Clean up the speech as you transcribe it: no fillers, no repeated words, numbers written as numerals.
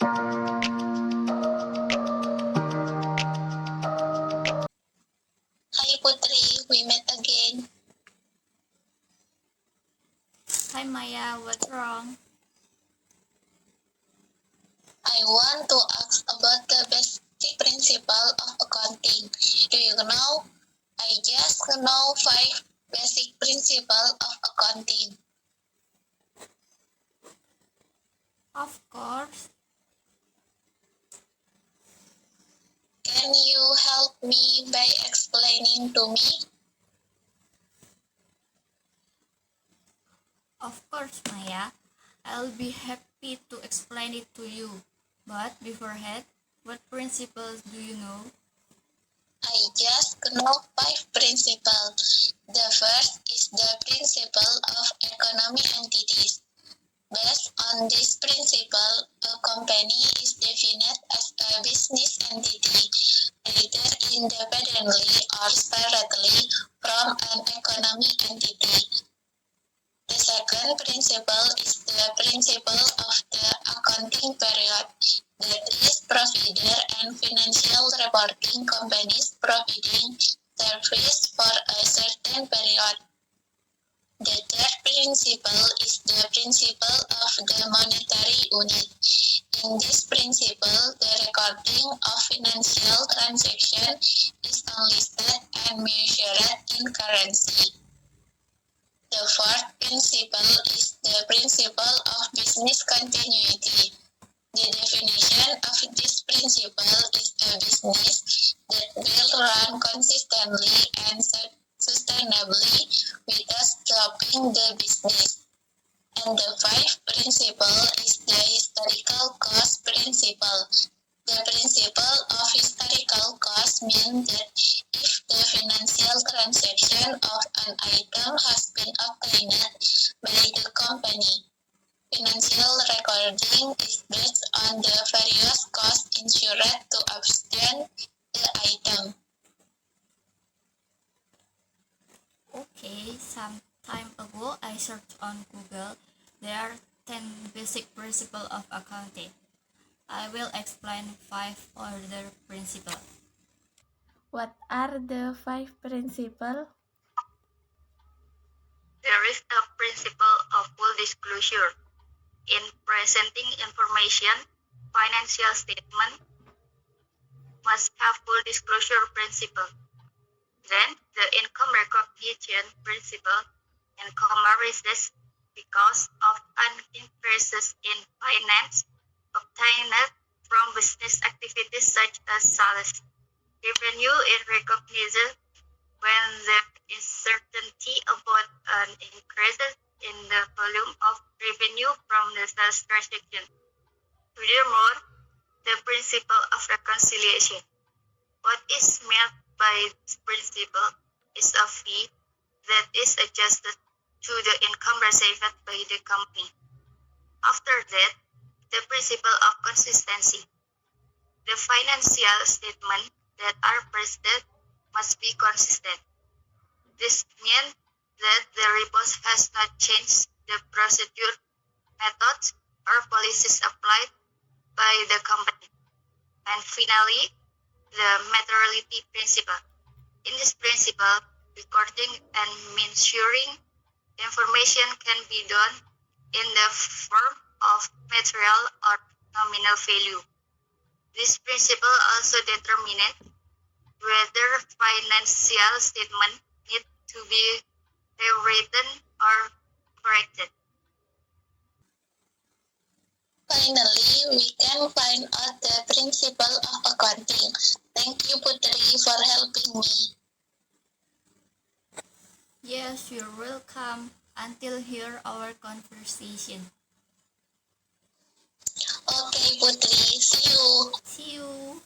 Hi Putri, we met again. Hi Maya, what's wrong? I want to ask about the basic principle of accounting. Do you know? I just know 5 basic principles of accounting. Of course. Can you help me by explaining to me? Of course, Maya. I'll be happy to explain it to you. But beforehand, what principles do you know? I just know 5 principles. The first is the principle of economic entities. Based on this principle, a company is defined as a business entity, either independently or separately from an economic entity. The second principle is the principle of the accounting period, that is, provider and financial reporting companies providing service for a certain period. The third principle is the principle of the monetary unit. In this principle, the recording of financial transaction is unlisted and measured in currency. The fourth principle is the principle of business continuity. The definition of this principle is a business that will run consistently and sustainably without stopping the business. And the fifth principle is the historical cost principle. The principle of historical cost means that if the financial transaction of an item has been obtained by the company, financial recording is based on the various costs insured to obtain the item. Okay, some time ago I searched on Google. There are 10 basic principles of accounting. I will explain 5 other principles. What are the 5 principles? There is a principle of full disclosure. In presenting information, financial statement must have full disclosure principle. Then, the income recognition principle. Income arises because of an increase in finance obtained from business activities such as sales. Revenue is recognized when there is certainty about an increase in the volume of revenue from the sales transaction. Furthermore, the principle of reconciliation. What is meant by this principle is a fee that is adjusted to the income received by the company. After that, the principle of consistency. The financial statements that are presented must be consistent. This means that the report has not changed the procedure, methods, or policies applied by the company. And finally, the materiality principle. In this principle, recording and mensuring information can be done in the form of material or nominal value. This principle also determines whether financial statements need to be rewritten or corrected. Finally, we can find out the principle of accounting. Thank you, Putri, for helping me. Yes, you're welcome. Until here our conversation. Okay, Putri, see you. See you.